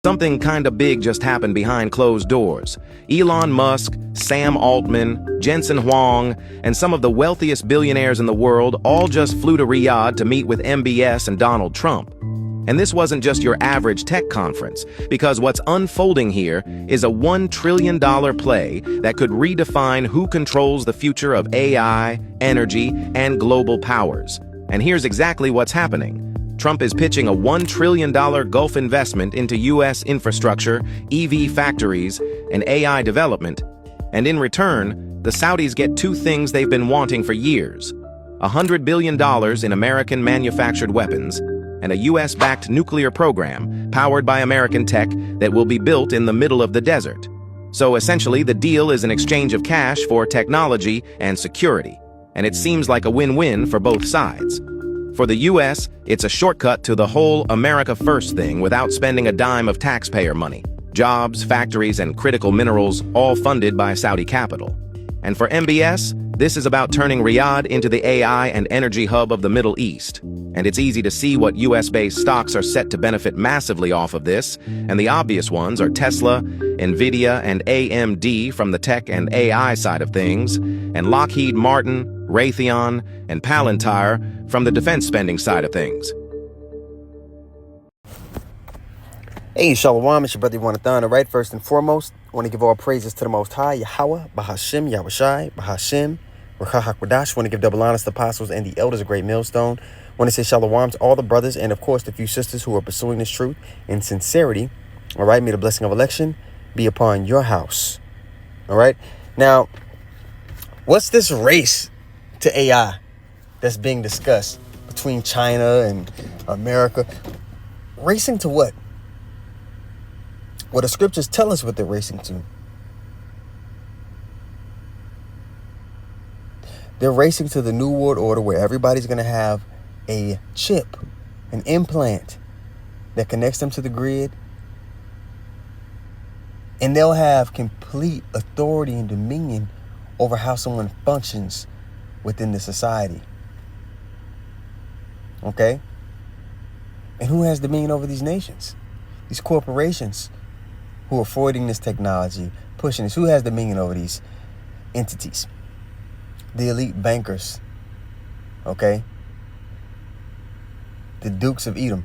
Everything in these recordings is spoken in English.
Something kinda big just happened behind closed doors. Elon Musk, Sam Altman, Jensen Huang, and some of the wealthiest billionaires in the world all just flew to Riyadh to meet with MBS and Donald Trump. And this wasn't just your average tech conference, because what's unfolding here is a $1 trillion play that could redefine who controls the future of AI, energy, and global powers. And here's exactly what's happening. Trump is pitching a $1 trillion Gulf investment into U.S. infrastructure, EV factories, and AI development. And in return, the Saudis get two things they've been wanting for years: $100 billion in American-manufactured weapons, and a U.S.-backed nuclear program powered by American tech that will be built in the middle of the desert. So essentially, the deal is an exchange of cash for technology and security. And it seems like a win-win for both sides. For the U.S., it's a shortcut to the whole America First thing without spending a dime of taxpayer money. Jobs, factories, and critical minerals, all funded by Saudi capital. And for MBS, this is about turning Riyadh into the AI and energy hub of the Middle East. And it's easy to see what US-based stocks are set to benefit massively off of this, and the obvious ones are Tesla, Nvidia, and AMD from the tech and AI side of things, and Lockheed Martin, Raytheon, and Palantir from the defense spending side of things. Hey, Shalom, it's your brother Jonathan. All right, first and foremost, I want to give all praises to the Most High, Yahweh, Bahashim, Yahushai, Bahashim, Rachahakwadash. I want to give double honors to the apostles and the elders of Great Millstone. I want to say Shalom to all the brothers and, of course, the few sisters who are pursuing this truth in sincerity. All right, may the blessing of election be upon your house. All right, now, what's this race to AI that's being discussed between China and America? Racing to what? Well, the scriptures tell us what they're racing to. They're racing to the New World Order where everybody's going to have a chip, an implant that connects them to the grid. And they'll have complete authority and dominion over how someone functions within the society. Okay? And who has dominion over these nations? These corporations who are forwarding this technology, pushing this. Who has dominion over these entities? The elite bankers. Okay? The Dukes of Edom.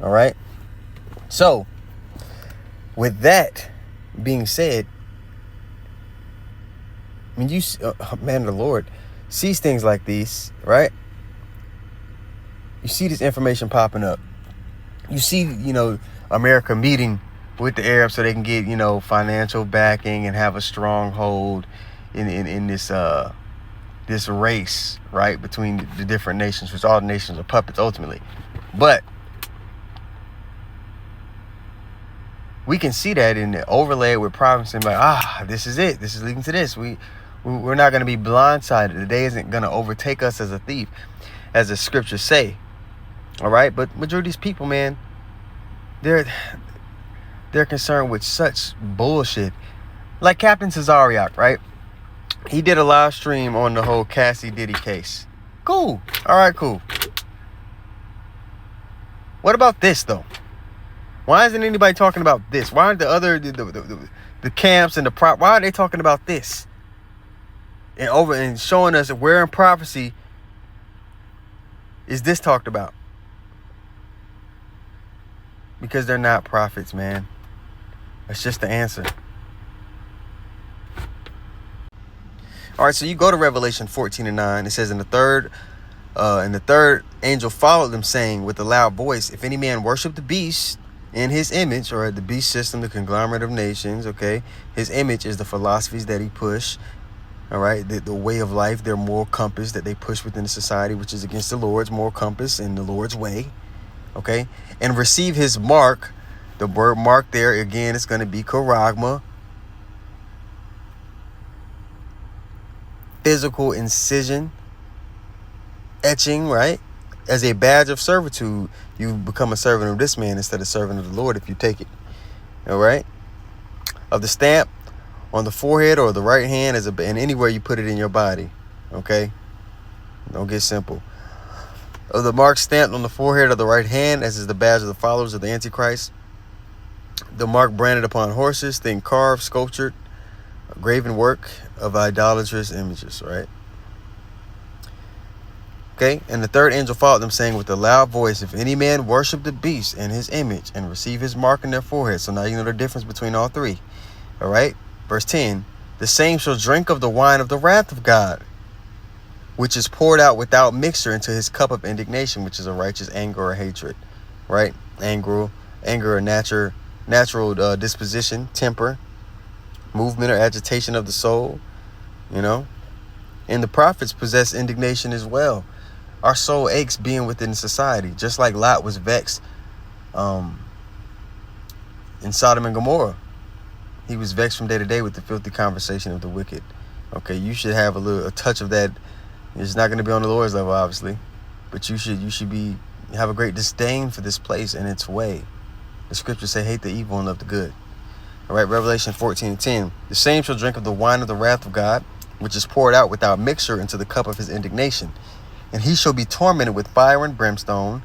All right? So, with that being said, when you, man of the Lord, sees things like these, right? You see this information popping up. You see, America meeting with the Arabs so they can get, financial backing and have a stronghold in this this race, right, between the different nations, which all the nations are puppets ultimately. But we can see that in the overlay with problems and like, this is it. This is leading to this. We're not going to be blindsided. The day isn't going to overtake us as a thief, as the scriptures say. All right, but majority of these people, man, they're concerned with such bullshit. Like Captain Cesariak, right? He did a live stream on the whole Cassie Diddy case. Cool. All right, cool. What about this, though? Why isn't anybody talking about this? Why aren't the other, the camps and the prop, why are they talking about this? And showing us that where in prophecy is this talked about? Because they're not prophets, man. That's just the answer. All right, so you go to Revelation 14:9. It says, and the third angel followed them, saying with a loud voice, if any man worship the beast in his image, or the beast system, the conglomerate of nations, okay? His image is the philosophies that he push, all right? The way of life, their moral compass that they push within the society, which is against the Lord's moral compass and the Lord's way, okay? And receive his mark. The word mark there, again, it's going to be charagma. Physical incision. Etching, right? As a badge of servitude, you become a servant of this man instead of servant of the Lord if you take it. All right? Of the stamp on the forehead or the right hand, and anywhere you put it in your body. Okay? Don't get simple. Of the mark stamped on the forehead of the right hand, as is the badge of the followers of the Antichrist. The mark branded upon horses, think carved, sculptured, graven work of idolatrous images, right? Okay, and the third angel followed them, saying with a loud voice, if any man worship the beast and his image and receive his mark in their forehead. So now you know the difference between all three. All right, verse 10, the same shall drink of the wine of the wrath of God, which is poured out without mixture into his cup of indignation, which is a righteous anger or hatred, right? Anger or natural disposition, temper, movement or agitation of the soul, you know. And the prophets possess indignation as well. Our soul aches being within society, just like Lot was vexed in Sodom and Gomorrah. He was vexed from day to day with the filthy conversation of the wicked. Okay, you should have a touch of that. It's not going to be on the Lord's level, obviously, but you should have a great disdain for this place and its way. The scriptures say, hate the evil and love the good. All right, Revelation 14:10. The same shall drink of the wine of the wrath of God, which is poured out without mixture into the cup of his indignation. And he shall be tormented with fire and brimstone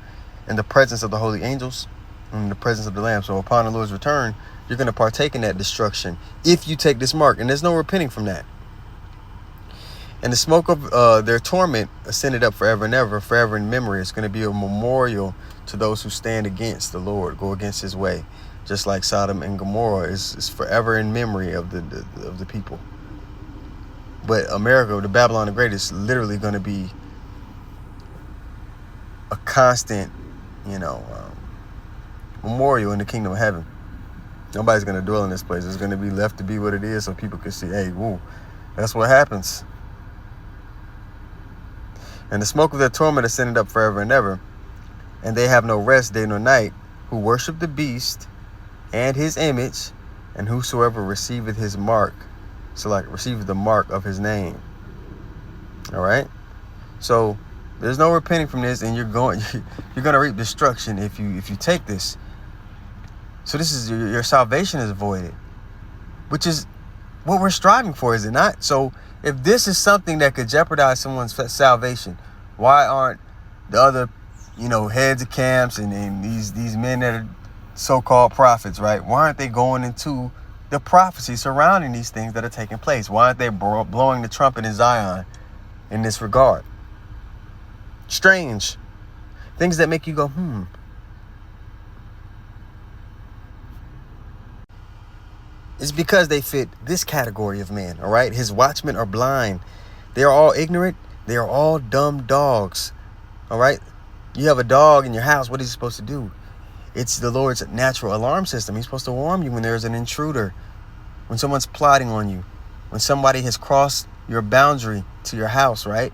in the presence of the holy angels and in the presence of the Lamb. So upon the Lord's return, you're going to partake in that destruction if you take this mark. And there's no repenting from that. And the smoke of their torment ascended up forever and ever, forever in memory. It's going to be a memorial to those who stand against the Lord, go against his way. Just like Sodom and Gomorrah is forever in memory of the people. But America, the Babylon the Great, is literally going to be a constant, memorial in the kingdom of heaven. Nobody's going to dwell in this place. It's going to be left to be what it is so people can see, hey, whoa, that's what happens. And the smoke of their torment ascended up forever and ever. And they have no rest day nor night, who worship the beast and his image, and whosoever receiveth his mark, receiveth the mark of his name. All right? So there's no repenting from this, and you're going to reap destruction if you take this. So this is your salvation is voided, which is what we're striving for, is it not? So if this is something that could jeopardize someone's salvation, why aren't the other, heads of camps and these men that are so-called prophets, right? Why aren't they going into the prophecy surrounding these things that are taking place? Why aren't they blowing the trumpet in Zion in this regard? Strange. Things that make you go, It's because they fit this category of man, all right? His watchmen are blind. They are all ignorant. They are all dumb dogs, all right? You have a dog in your house. What is he supposed to do? It's the Lord's natural alarm system. He's supposed to warn you when there's an intruder, when someone's plotting on you, when somebody has crossed your boundary to your house, right?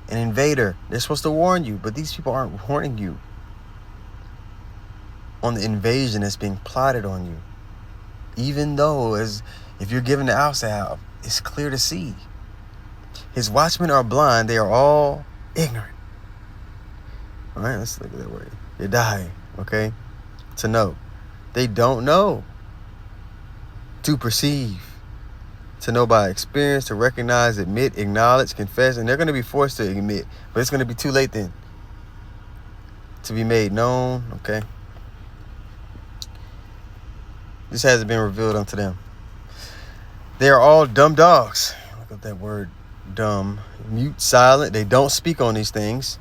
An invader. They're supposed to warn you, but these people aren't warning you on the invasion that's being plotted on you. Even though, if you're given the outside, it's clear to see. His watchmen are blind. They are all ignorant. All right, let's look at that word. They're dying, okay? To know. They don't know. To perceive. To know by experience, to recognize, admit, acknowledge, confess. And they're going to be forced to admit. But it's going to be too late then. To be made known, okay? This hasn't been revealed unto them. They are all dumb dogs. Look up that word, dumb. Mute, silent. They don't speak on these things.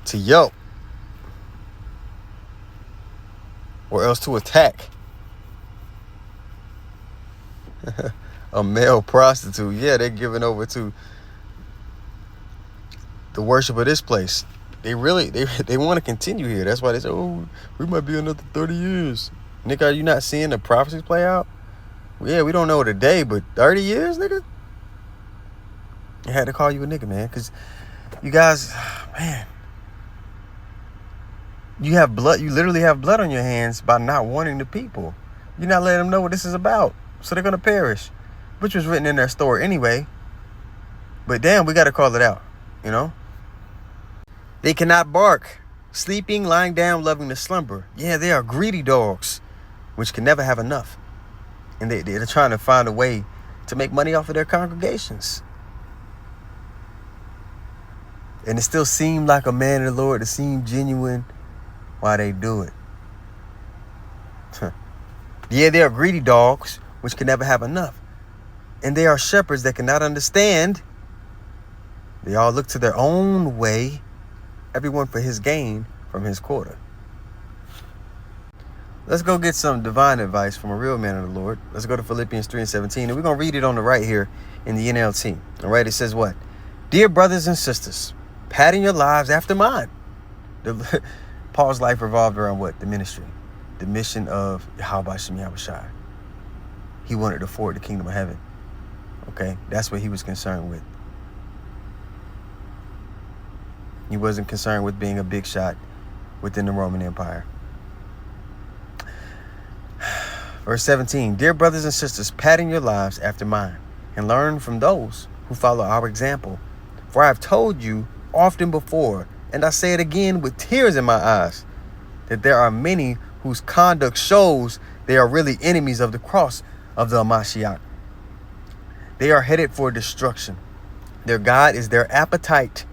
To yelp. Or else to attack. A male prostitute. Yeah, they're giving over to the worship of this place. They want to continue here. That's why they say, we might be another 30 years. Nigga, are you not seeing the prophecies play out? Yeah, we don't know today, but 30 years, nigga? I had to call you a nigga, man, because you guys, man, you have blood. You literally have blood on your hands by not warning the people. You're not letting them know what this is about, so they're going to perish, which was written in their story anyway. But damn, we got to call it out, They cannot bark, sleeping, lying down, loving to slumber. Yeah, they are greedy dogs, which can never have enough. And they're trying to find a way to make money off of their congregations. And it still seemed like a man of the Lord. It seemed genuine while they do it. Yeah, they are greedy dogs, which can never have enough. And they are shepherds that cannot understand. They all look to their own way, everyone for his gain from his quarter. Let's go get some divine advice from a real man of the Lord. Let's go to Philippians 3:17, and we're going to read it on the right here in the NLT. All right, it says what? Dear brothers and sisters, pattern your lives after mine. Paul's life revolved around what? The ministry. The mission of Yahweh Shem Yahushai. He wanted to forward the kingdom of heaven. Okay, that's what he was concerned with. He wasn't concerned with being a big shot within the Roman Empire. Verse 17, dear brothers and sisters, pattern your lives after mine and learn from those who follow our example. For I have told you often before, and I say it again with tears in my eyes, that there are many whose conduct shows they are really enemies of the cross of the Mashiach. They are headed for destruction. Their God is their appetite.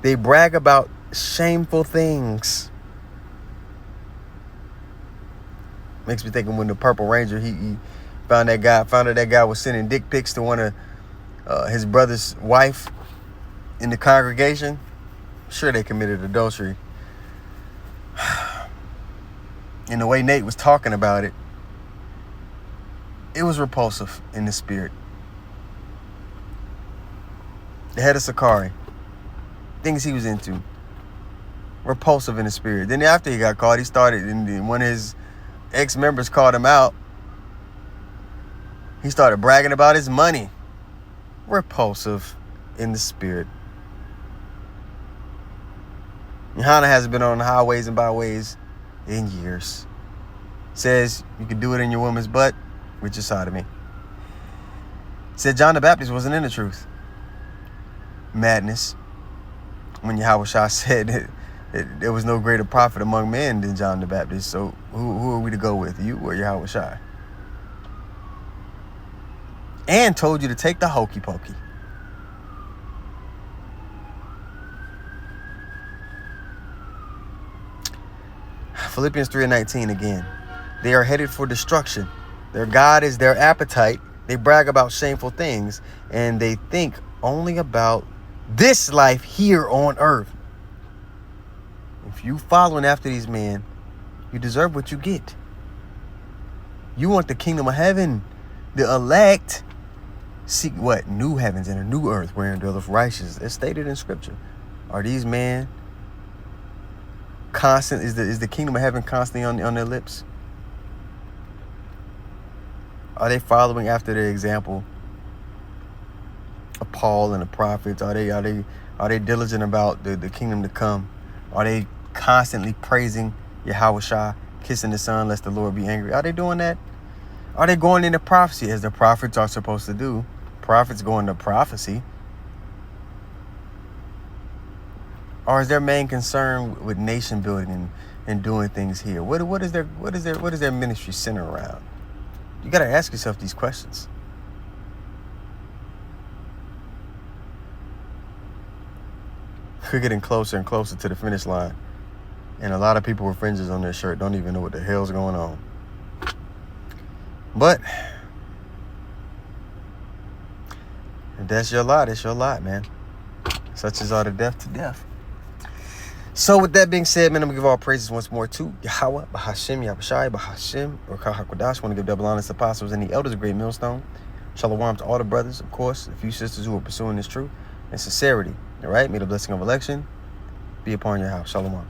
They brag about shameful things. Makes me think of when the Purple Ranger, he found out that guy was sending dick pics to one of his brother's wife in the congregation. Sure, they committed adultery. And the way Nate was talking about it, it was repulsive in the spirit. The head of Sakari, things he was into, repulsive in the spirit. Then after he got caught, he started, and one of his ex-members called him out. He started bragging about his money. Repulsive in the spirit. Johanna hasn't been on the highways and byways in years. Says you can do it in your woman's butt, which is sodomy. Said John the Baptist wasn't in the truth. Madness. When Yahushua said that there was no greater prophet among men than John the Baptist. So who are we to go with, you or Yahushua? And told you to take the hokey pokey. Philippians 3:19 again. They are headed for destruction. Their God is their appetite. They brag about shameful things, and they think only about this life here on earth. If you following after these men, you deserve what you get. You want the kingdom of heaven. The elect seek what? New heavens and a new earth wherein dwelleth righteousness. It's stated in scripture. Are these men constant? Is the kingdom of heaven constantly on their lips? Are they following after the example of Paul and the prophets? Are they diligent about the kingdom to come? Are they constantly praising Yahushua, kissing the Son, lest the Lord be angry? Are they doing that? Are they going into prophecy as the prophets are supposed to do? Prophets go into prophecy. Or is their main concern with nation building and doing things here? What is their ministry center around? You got to ask yourself these questions. We're getting closer and closer to the finish line. And a lot of people with fringes on their shirt don't even know what the hell's going on. But if that's your lot, it's your lot, man. Such as are the death to death. So with that being said, man, I'm going to give all praises once more to Yahweh, Bahashem, Yahushai, Bahashem, Rakah HaKodash. I want to give double honors to apostles and the elders of Great Millstone. Shalom to all the brothers, of course, a few sisters who are pursuing this truth and sincerity. All right, may the blessing of election be upon your house. Shalom.